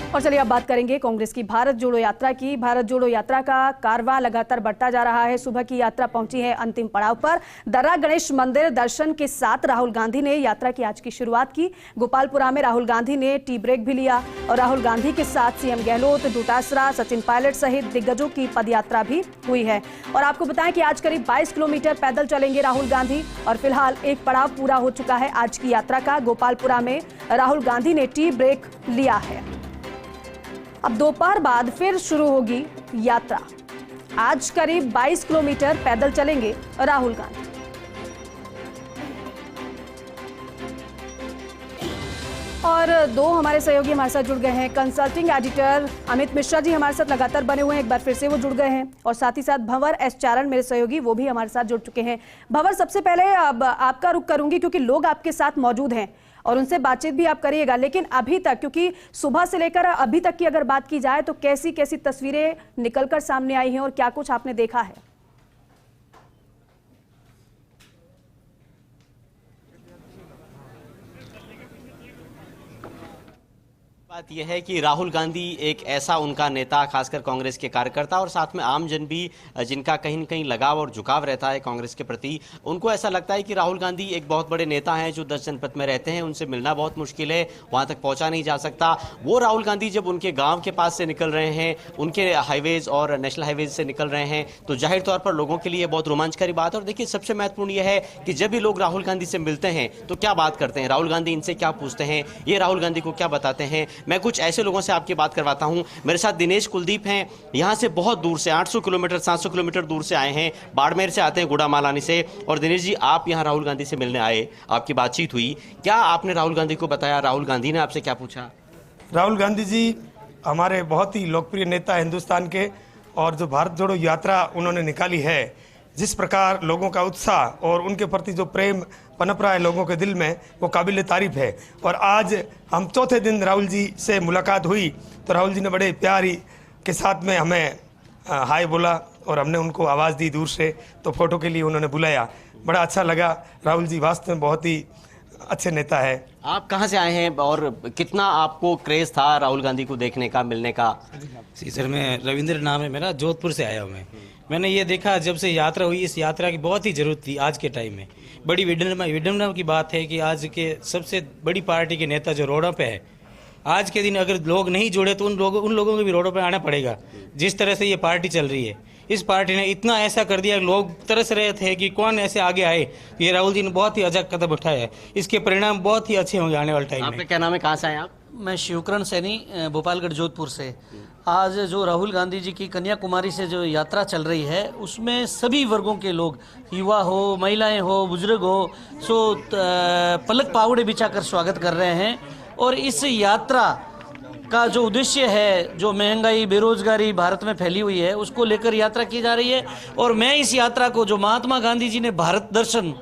और चलिए अब बात करेंगे कांग्रेस की भारत जोड़ो यात्रा की। भारत जोड़ो यात्रा का कारवां लगातार बढ़ता जा रहा है। सुबह की यात्रा पहुंची है अंतिम पड़ाव पर। दर्रा गणेश मंदिर दर्शन के साथ राहुल गांधी ने यात्रा की आज की शुरुआत की। गोपालपुरा में राहुल गांधी ने टी ब्रेक भी लिया और राहुल गांधी के साथ सीएम गहलोत, डोटासरा, सचिन पायलट सहित दिग्गजों की पदयात्रा भी हुई है। और आपको बताएं कि आज करीब 22 किलोमीटर पैदल चलेंगे राहुल गांधी और फिलहाल एक पड़ाव पूरा हो चुका है आज की यात्रा का। गोपालपुरा में राहुल गांधी ने टी ब्रेक लिया है। अब दोपहर बाद फिर शुरू होगी यात्रा। आज करीब 22 किलोमीटर पैदल चलेंगे राहुल गांधी। और दो हमारे सहयोगी हमारे साथ जुड़ गए हैं। कंसल्टिंग एडिटर अमित मिश्रा जी हमारे साथ लगातार बने हुए हैं, एक बार फिर से वो जुड़ गए हैं। और साथ ही साथ भंवर एस चारण मेरे सहयोगी, वो भी हमारे साथ जुड़ चुके हैं। भंवर, सबसे पहले अब आपका रुख करूंगी क्योंकि लोग आपके साथ मौजूद हैं और उनसे बातचीत भी आप करिएगा। लेकिन अभी तक, क्योंकि सुबह से लेकर अभी तक की अगर बात की जाए तो कैसी कैसी तस्वीरें निकलकर सामने आई हैं और क्या कुछ आपने देखा है? बात यह है कि राहुल गांधी एक ऐसा उनका नेता, खासकर कांग्रेस के कार्यकर्ता और साथ में आम जन भी, जिनका कहीं न कहीं लगाव और झुकाव रहता है कांग्रेस के प्रति। उनको ऐसा लगता है कि राहुल गांधी एक बहुत बड़े नेता हैं जो 10 जनपद में रहते हैं, उनसे मिलना बहुत मुश्किल है, वहां तक पहुंचा नहीं जा सकता। वो राहुल गांधी जब उनके गांव के पास से निकल रहे हैं, उनके हाईवेज और नेशनल हाईवेज से निकल रहे हैं, तो जाहिर तौर पर लोगों के लिए बहुत रोमांचकारी बात है। और देखिए, सबसे महत्वपूर्ण यह है कि जब भी लोग राहुल गांधी से मिलते हैं तो क्या बात करते हैं, राहुल गांधी इनसे क्या पूछते हैं, ये राहुल गांधी को क्या बताते हैं। मैं कुछ ऐसे लोगों से आपकी बात करवाता हूं। मेरे साथ दिनेश कुलदीप हैं, यहां से बहुत दूर से 800 किलोमीटर 700 किलोमीटर दूर से आए हैं, बाड़मेर से आते हैं, गुड़ा मालानी से। और दिनेश जी, आप यहां राहुल गांधी से मिलने आए, आपकी बातचीत हुई, क्या आपने राहुल गांधी को बताया, राहुल गांधी ने आपसे क्या पूछा? राहुल गांधी जी हमारे बहुत ही लोकप्रिय नेता हिंदुस्तान के, और जो भारत जोड़ो यात्रा उन्होंने निकाली है, जिस प्रकार लोगों का उत्साह और उनके प्रति जो प्रेम पनप रहा है लोगों के दिल में, वो काबिल तारीफ है। और आज हम चौथे दिन राहुल जी से मुलाकात हुई तो राहुल जी ने बड़े प्यारी के साथ में हमें हाय बोला और हमने उनको आवाज़ दी दूर से, तो फोटो के लिए उन्होंने बुलाया। बड़ा अच्छा लगा। राहुल जी वास्तव में बहुत ही अच्छे नेता है। आप कहाँ से आए हैं और कितना आपको क्रेज था राहुल गांधी को देखने का, मिलने का? जी सर, मैं रविंद्र नाम है मेरा, जोधपुर से आया हूँ। मैंने ये देखा जब से यात्रा हुई, इस यात्रा की बहुत ही ज़रूरत थी आज के टाइम में। बड़ी विडम्बना की बात है कि आज के सबसे बड़ी पार्टी के नेता जो रोडों पे है, आज के दिन अगर लोग नहीं जुड़े तो उन लोगों को भी रोडों पे आना पड़ेगा। जिस तरह से ये पार्टी चल रही है, इस पार्टी ने इतना ऐसा कर दिया, लोग तरस रहे थे कि कौन ऐसे आगे आए। ये राहुल जी ने बहुत ही अजब कदम उठाया है, इसके परिणाम बहुत ही अच्छे होंगे आने वाले टाइम में। आपका क्या नाम है, कहाँ से आए आप? मैं शिवकरण सैनी, भोपालगढ़ जोधपुर से। आज जो राहुल गांधी जी की कन्याकुमारी से जो यात्रा चल रही है, उसमें सभी वर्गों के लोग, युवा हो, महिलाएं हो, बुजुर्ग हो, सो पलक पावड़े बिछाकर स्वागत कर रहे हैं। और इस यात्रा का जो उद्देश्य है, जो महंगाई, बेरोजगारी भारत में फैली हुई है, उसको लेकर यात्रा की जा रही है। और मैं इस यात्रा को, जो महात्मा गांधी जी ने भारत दर्शन,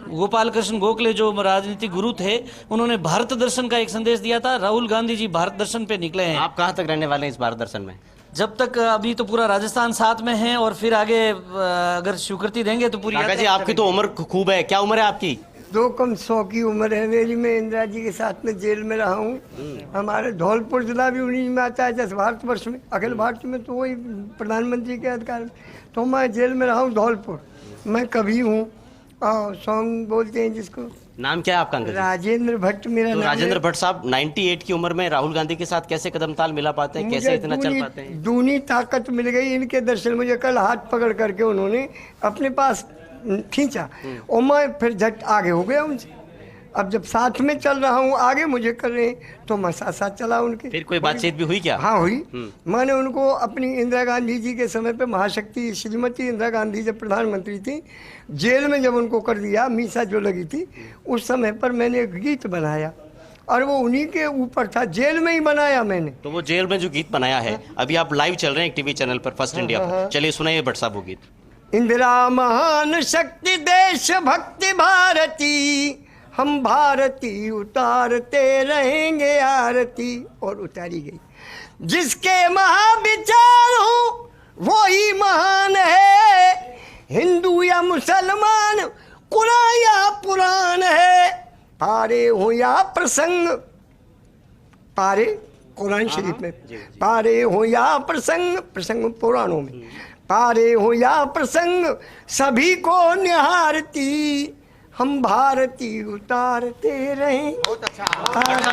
गोपाल कृष्ण गोखले जो राजनीतिक गुरु थे, उन्होंने भारत दर्शन का एक संदेश दिया था, राहुल गांधी जी भारत दर्शन पे निकले हैं। आप कहाँ तक रहने वाले हैं इस भारत दर्शन में? जब तक, अभी तो पूरा राजस्थान साथ में है और फिर आगे अगर स्वीकृति देंगे तो पूरी। काका जी, आपकी तो उम्र खूब है, क्या उम्र है आपकी? 2 की उम्र है मेरी। मैं इंदिरा जी के साथ में जेल में रहा हूँ। हमारे धौलपुर जिला भी उन्हीं में आता है, जैसे भारतवर्ष में, अखिल भारत में तो वही प्रधानमंत्री के अधिकार में। तो मैं जेल में रहा हूँ धौलपुर। मैं कभी हूँ, सॉन्ग बोलते हैं जिसको। नाम क्या है आपका? राजेंद्र भट्ट मेरा नाम है। राजेंद्र भट्ट साहब 98 की उम्र में राहुल गांधी के साथ कैसे कदम ताल मिला पाते हैं, कैसे इतना चल पाते हैं? दूनी ताकत मिल गई इनके दर्शन। मुझे कल हाथ पकड़ करके उन्होंने अपने पास खींचा और मैं फिर झट आगे हो गया उनसे। अब जब साथ में चल रहा हूँ, आगे मुझे कर रहे हैं, तो मैं साथ साथ चला उनके। फिर कोई बातचीत भी हुई क्या? हाँ हुई। मैंने उनको अपनी इंदिरा गांधी जी के समय पे, महाशक्ति श्रीमती इंदिरा गांधी जब प्रधानमंत्री थी, जेल में जब उनको कर दिया, मीसा जो लगी थी, उस समय पर मैंने एक गीत बनाया और वो उन्हीं के ऊपर था, जेल में ही बनाया मैंने। तो वो जेल में जो गीत बनाया है, अभी आप लाइव चल रहे हैं एक टीवी चैनल पर, फर्स्ट इंडिया पर, चलिए सुनाइए भट्ट साहब वो गीत। इंदिरा महान शक्ति, देश भक्ति भारती, हम भारती उतारते रहेंगे आरती। और उतारी गई। जिसके महाविचार हो वो ही महान है, हिंदू या मुसलमान, कुरान या पुराण है, पारे हो या प्रसंग, पारे कुरान शरीफ में, पारे हो या प्रसंग, प्रसंग पुराणों में, पारे हो या प्रसंग सभी को निहारती, हम भारती उतारते रहे।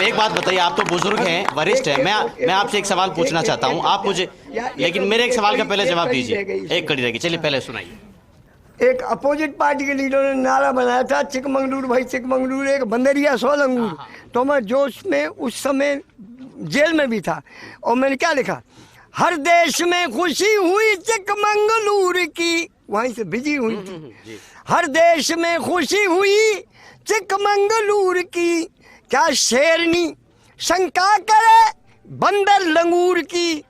एक बात बताइए, आप तो बुजुर्ग हैं, वरिष्ठ हैं, मैं आपसे एक सवाल पूछना चाहता हूं, आप मुझे, लेकिन मेरे एक सवाल का पहले जवाब दीजिए। एक कड़ी रहेगी, चलिए पहले सुनाइए। एक अपोजिट पार्टी के लीडर ने नारा बनाया था, चिकमंगलूर भाई चिकमंगलूर एक बंदरिया 100 लंगूर। तो मैं जोश में उस समय जेल में भी था, और मैंने क्या लिखा, हर देश में खुशी हुई चिकमंगलूर की, वहीं से बिजी हुई थी। हर देश में खुशी हुई चिकमंगलूर की, क्या शेरनी शंका करे बंदर लंगूर की।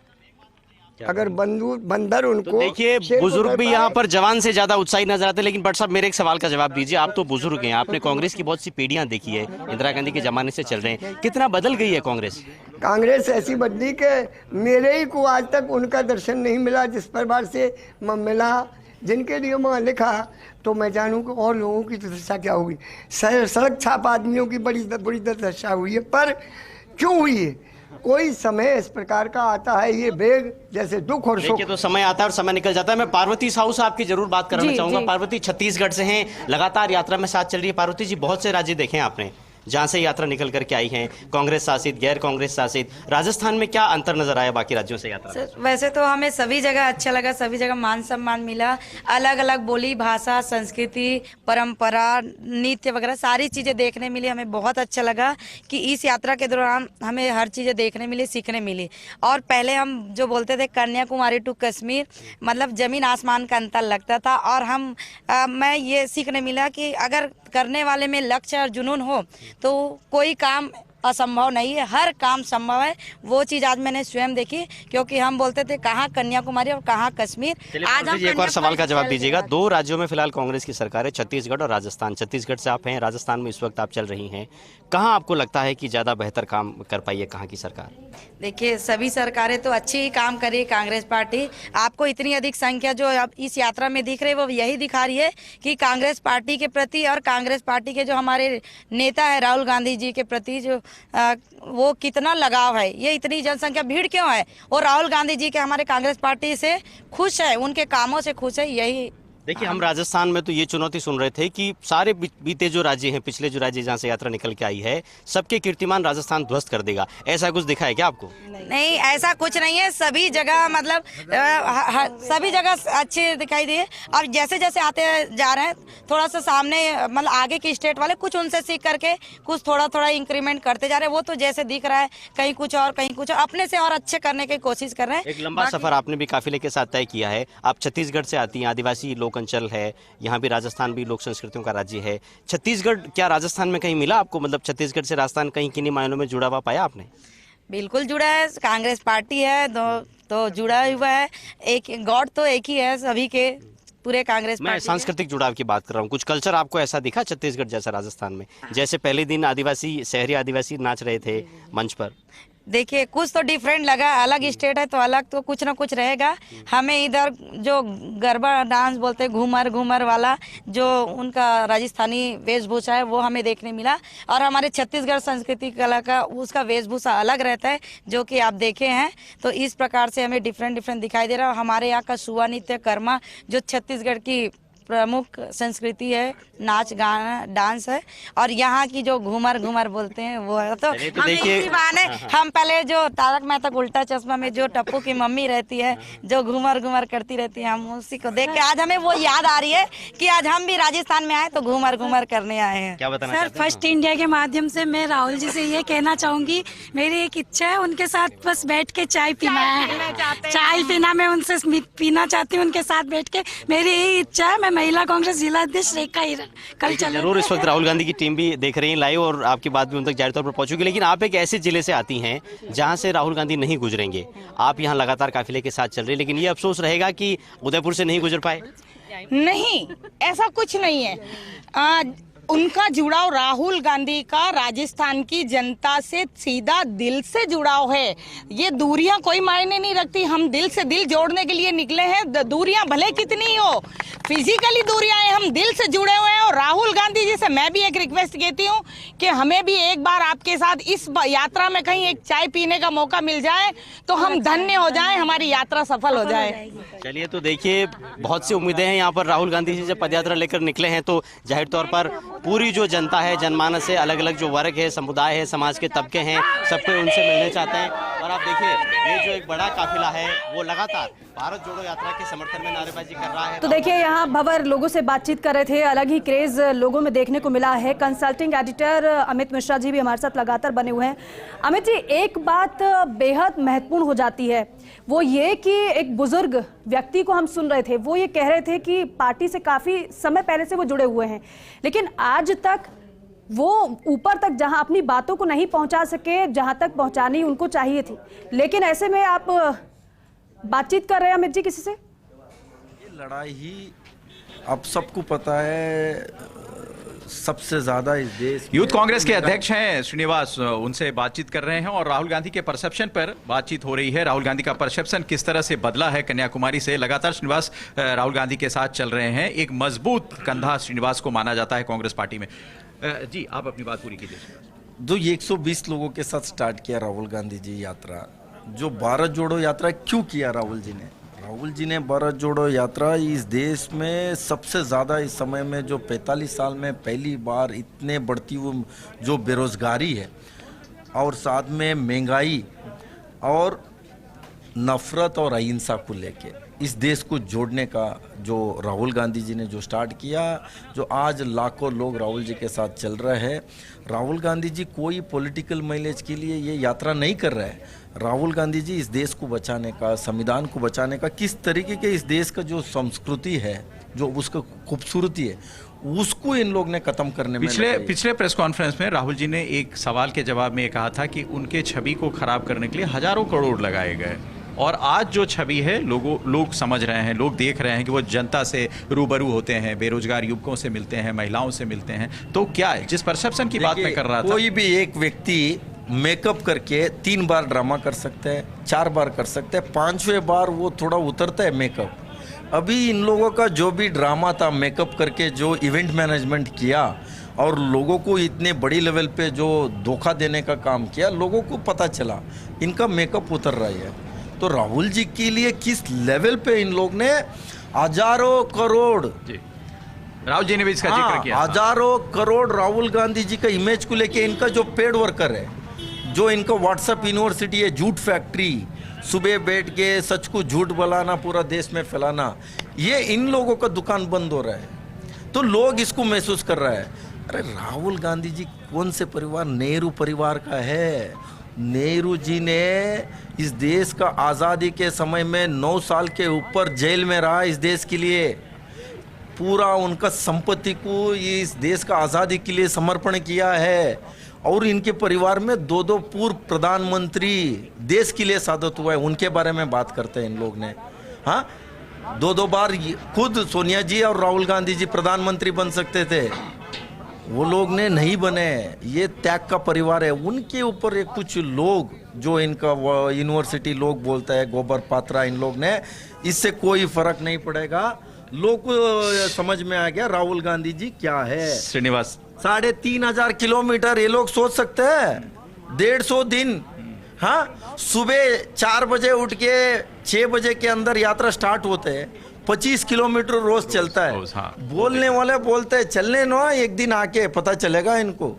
अगर बंदर उनको, देखिए बुजुर्ग भी यहाँ पर जवान से ज्यादा उत्साही नजर आते हैं, लेकिन भट्ट साहब मेरे एक सवाल का जवाब दीजिए। आप तो बुजुर्ग हैं, आपने कांग्रेस की बहुत सी पीढ़ियां देखी है, इंदिरा गांधी के जमाने से चल रहे हैं, कितना बदल गई है कांग्रेस? कांग्रेस ऐसी बदली के मेरे ही को आज तक उनका दर्शन नहीं मिला जिस परिवार से मैं मिला, जिनके लिए मैं लिखा, तो मैं जानूं कि और लोगों की दशा क्या हुई। सड़क छाप आदमियों की बड़ी बुरी दशा हुई है, पर क्यों हुई है? कोई समय इस प्रकार का आता है, ये बेग जैसे दुख और सुख। देखिए, तो समय आता है और समय निकल जाता है। मैं पार्वती साहू से आपकी जरूर बात कराना चाहूंगा। पार्वती छत्तीसगढ़ से हैं, लगातार यात्रा में साथ चल रही है। पार्वती जी, बहुत से राज्य देखे आपने जहां से यात्रा निकल करके आई हैं, कांग्रेस शासित, गैर कांग्रेस शासित। राजस्थान में क्या अंतर नजर आया बाकी राज्यों से यात्रा? सर, वैसे तो हमें सभी जगह अच्छा लगा, सभी जगह मान सम्मान मिला, अलग अलग बोली, भाषा, संस्कृति, परंपरा, नृत्य वगैरह सारी चीज़ें देखने मिली। हमें बहुत अच्छा लगा कि इस यात्रा के दौरान हमें हर चीज़ें देखने मिली, सीखने मिली। और पहले हम जो बोलते थे कन्याकुमारी टू कश्मीर, मतलब जमीन आसमान का अंतर लगता था, और मैं ये सीखने मिला कि अगर करने वाले में लक्ष्य और जुनून हो तो कोई काम असंभव नहीं है, हर काम संभव है। वो चीज आज मैंने स्वयं देखी, क्योंकि हम बोलते थे कहाँ कन्याकुमारी और कहाँ कश्मीर। आज हम एक और सवाल का जवाब दीजिएगा। 2 राज्यों में फिलहाल कांग्रेस की सरकार है, छत्तीसगढ़ और राजस्थान। छत्तीसगढ़ से आप हैं, राजस्थान में इस वक्त आप चल रही हैं, कहाँ आपको लगता है कि ज्यादा बेहतर काम कर पाई है कहाँ की सरकार? देखिए, सभी सरकारें तो अच्छी ही काम करी। कांग्रेस पार्टी, आपको इतनी अधिक संख्या जो अब इस यात्रा में दिख रही है, वो यही दिखा रही है कि कांग्रेस पार्टी के प्रति और कांग्रेस पार्टी के जो हमारे नेता है राहुल गांधी जी के प्रति जो वो कितना लगाव है। ये इतनी जनसंख्या, भीड़ क्यों है? और राहुल गांधी जी के हमारे कांग्रेस पार्टी से खुश है, उनके कामों से खुश है। यही देखिए, हम राजस्थान में तो ये चुनौती सुन रहे थे कि सारे बीते जो राज्य हैं, पिछले जो राज्य जहाँ से यात्रा निकल के आई है, सबके कीर्तिमान राजस्थान ध्वस्त कर देगा। ऐसा कुछ दिखा है क्या आपको? नहीं, ऐसा कुछ नहीं है। सभी जगह मतलब सभी जगह अच्छे दिखाई दिए। और जैसे जैसे आते जा रहे हैं, थोड़ा सा सामने मतलब आगे के स्टेट वाले कुछ उनसे सीख करके कुछ थोड़ा थोड़ा इंक्रीमेंट करते जा रहे हैं। वो तो जैसे दिख रहा है, कहीं कुछ और कहीं कुछ और, अपने से और अच्छे करने की कोशिश कर रहे हैं। एक लंबा सफर आपने भी काफिले के साथ तय किया है। आप छत्तीसगढ़ से आती हैं, आदिवासी लोक अंचल है, यहाँ भी राजस्थान भी लोक संस्कृतियों का राज्य है। छत्तीसगढ़ क्या राजस्थान में कहीं मिला आपको? मतलब छत्तीसगढ़ से राजस्थान कहीं किन्हीं मायनों में जुड़ा हुआ पाया आपने? बिल्कुल जुड़ा है। कांग्रेस पार्टी है तो जुड़ा हुआ है। एक गॉड तो एक ही है सभी के, पूरे कांग्रेस मैं सांस्कृतिक जुड़ाव की बात कर रहा हूँ। कुछ कल्चर आपको ऐसा दिखा छत्तीसगढ़ जैसा राजस्थान में? जैसे पहले दिन आदिवासी, शहरी आदिवासी नाच रहे थे मंच पर, देखिए कुछ तो डिफरेंट लगा। अलग स्टेट है तो अलग तो कुछ ना कुछ रहेगा। हमें इधर जो गरबा डांस बोलते हैं, घूमर घूमर वाला जो उनका राजस्थानी वेशभूषा है, वो हमें देखने मिला। और हमारे छत्तीसगढ़ संस्कृति कला का उसका वेशभूषा अलग रहता है, जो कि आप देखे हैं। तो इस प्रकार से हमें डिफरेंट दिखाई दे रहा है। हमारे यहाँ का सुआ नृत्य, कर्मा, जो छत्तीसगढ़ की प्रमुख संस्कृति है, नाच गाना डांस है। और यहाँ की जो घूमर घूमर बोलते हैं वो है। तो देखिए, हम पहले जो तारक मेहता का उल्टा चश्मा में जो टप्पू की मम्मी रहती है, जो घूमर घूमर करती रहती है, हम उसी को देख के आज हमें वो याद आ रही है कि आज हम भी राजस्थान में आए तो घूमर घूमर करने आए हैं। क्या बताना सर, फर्स्ट इंडिया के माध्यम से मैं राहुल जी से ये कहना चाहूंगी, मेरी एक इच्छा है उनके साथ बस बैठ के चाय पीना है। चाय पीना मैं उनसे पीना चाहती हूँ, उनके साथ बैठ के। मेरी यही इच्छा है। मैं महिला कांग्रेस जिला अध्यक्ष रेखा हिरन कल चल जरूर इस वक्त राहुल गांधी की टीम भी देख रही है लाइव, और आपकी बात भी उन तक जाहिर तौर पर पहुंचेगी। लेकिन आप एक ऐसे जिले से आती हैं जहां से राहुल गांधी नहीं गुजरेंगे। आप यहां लगातार काफिले के साथ चल रही है, लेकिन ये अफसोस रहेगा कि उदयपुर से नहीं गुजर पाए। नहीं, ऐसा कुछ नहीं है। उनका जुड़ाव राहुल गांधी का राजस्थान की जनता से सीधा दिल से जुड़ाव है। ये दूरियां कोई मायने नहीं रखती, हम दिल से दिल जोड़ने के लिए निकले हैं। दूरियां भले कितनी ही हो, फिजिकली दूरियां हैं, हम दिल से जुड़े हुए हैं। और राहुल गांधी जी से मैं भी एक रिक्वेस्ट कहती हूँ कि हमें भी एक बार आपके साथ इस यात्रा में कहीं एक चाय पीने का मौका मिल जाए तो हम धन्य हो जाएं, हमारी यात्रा सफल हो जाए। चलिए, तो देखिए बहुत सी उम्मीदें हैं यहाँ पर। राहुल गांधी जी जब पदयात्रा लेकर निकले हैं तो जाहिर तौर पर पूरी जो जनता है, जनमानस है, अलग अलग जो वर्ग है, समुदाय है, समाज के तबके हैं, सबको उनसे मिलने चाहते हैं। और आप देखिए ये जो एक बड़ा काफिला है वो लगातार भारत जोड़ो यात्रा के समर्थन में नारेबाजी कर रहा है। तो देखिए यहाँ भंवर लोगों से बातचीत कर रहे थे, अलग ही क्रेज लोगों में देखने को मिला है। कंसल्टिंग एडिटर अमित मिश्रा जी भी हमारे साथ लगातार बने हुए हैं। अमित जी, एक बात बेहद महत्वपूर्ण हो जाती है, वो ये कि एक बुजुर्ग व्यक्ति को हम सुन रहे थे, वो ये कह रहे थे कि पार्टी से काफी समय पहले से वो जुड़े हुए हैं, लेकिन आज तक वो ऊपर तक जहां अपनी बातों को नहीं पहुंचा सके जहां तक पहुंचानी उनको चाहिए थी। लेकिन ऐसे में आप बातचीत कर रहे हैं अमित जी किसी से? ये लड़ाई ही अब सबको पता है सबसे ज्यादा इस देश यूथ कांग्रेस के अध्यक्ष हैं श्रीनिवास, उनसे बातचीत कर रहे हैं और राहुल गांधी के परसेप्शन पर बातचीत हो रही है। राहुल गांधी का परसेप्शन किस तरह से बदला है कन्याकुमारी से। लगातार श्रीनिवास राहुल गांधी के साथ चल रहे हैं, एक मजबूत कंधा श्रीनिवास को माना जाता है कांग्रेस पार्टी में। जी, आप अपनी बात पूरी कीजिए। जो 120 लोगों के साथ स्टार्ट किया राहुल गांधी जी यात्रा, जो भारत जोड़ो यात्रा क्यों किया राहुल जी ने? राहुल जी ने भारत जोड़ो यात्रा इस देश में सबसे ज़्यादा इस समय में जो 45 साल में पहली बार इतने बढ़ती हुई जो बेरोजगारी है और साथ में महंगाई और नफरत और अहिंसा को लेके इस देश को जोड़ने का जो राहुल गांधी जी ने जो स्टार्ट किया, जो आज लाखों लोग राहुल जी के साथ चल रहे हैं। राहुल गांधी जी कोई पॉलिटिकल माइलेज के लिए ये यात्रा नहीं कर रहे हैं। राहुल गांधी जी इस देश को बचाने का, संविधान को बचाने का, किस तरीके के इस देश का जो संस्कृति है, जो उसका खूबसूरती है, उसको इन लोग ने खत्म करने में पिछले प्रेस कॉन्फ्रेंस में राहुल जी ने एक सवाल के जवाब में कहा था कि उनके छवि को खराब करने के लिए हजारों करोड़ लगाए गए और आज जो छवि है लोग समझ रहे हैं, लोग देख रहे हैं कि वो जनता से रूबरू होते हैं, बेरोजगार युवकों से मिलते हैं, महिलाओं से मिलते हैं। तो क्या है जिस परसेप्शन की बात मैं कर रहा था, कोई भी एक व्यक्ति मेकअप करके 3 बार ड्रामा कर सकता है, 4 बार कर सकता है, 5वें बार वो थोड़ा उतरता है मेकअप। अभी इन लोगों का जो भी ड्रामा था, मेकअप करके जो इवेंट मैनेजमेंट किया और लोगों को इतने बड़ी लेवल पे जो धोखा देने का काम किया, लोगों को पता चला इनका मेकअप उतर रहा है। तो राहुल जी के लिए किस लेवल पे इन लोग ने हजारों करोड़, राहुल जी ने भी इसका जिक्र किया, हजारों करोड़ राहुल गांधी जी का इमेज को लेके इनका जो पेड वर्कर है, जो इनका व्हाट्सएप यूनिवर्सिटी है, झूठ फैक्ट्री, सुबह बैठ के सच को झूठ बुलाना, पूरा देश में फैलाना, ये इन लोगों का दुकान बंद हो रहा है। तो लोग इसको महसूस कर रहा है। अरे राहुल गांधी जी कौन से परिवार? नेहरू परिवार का है। नेहरू जी ने इस देश का आज़ादी के समय में 9 साल के ऊपर जेल में रहा इस देश के लिए। पूरा उनका संपत्ति को इस देश का आज़ादी के लिए समर्पण किया है और इनके परिवार में 2 पूर्व प्रधानमंत्री देश के लिए शहादत हुआ है, उनके बारे में बात करते हैं इन लोग ने। हाँ, 2 बार खुद सोनिया जी और राहुल गांधी जी प्रधानमंत्री बन सकते थे, वो लोग ने नहीं बने। ये त्याग का परिवार है। उनके ऊपर एक कुछ लोग जो इनका यूनिवर्सिटी लोग बोलता है, गोबर पात्रा, इन लोग ने, इससे कोई फर्क नहीं पड़ेगा। लोग को समझ में आ गया राहुल गांधी जी क्या है। श्रीनिवास, 3500 किलोमीटर ये लोग सोच सकते हैं, 150 दिन। हाँ, सुबह 4 बजे उठ के 6 बजे के अंदर यात्रा स्टार्ट होते हैं, 25 किलोमीटर रोज चलता है। हाँ। बोलने वाले बोलते हैं चलने ना, एक दिन आके पता चलेगा इनको।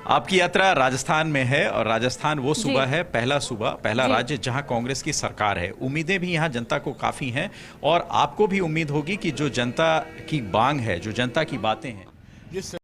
आपकी यात्रा राजस्थान में है और राजस्थान वो सूबा है, पहला राज्य जहां कांग्रेस की सरकार है। उम्मीदें भी यहां जनता को काफी हैं और आपको भी उम्मीद होगी कि जो जनता की बांग है, जो जनता की बातें हैं,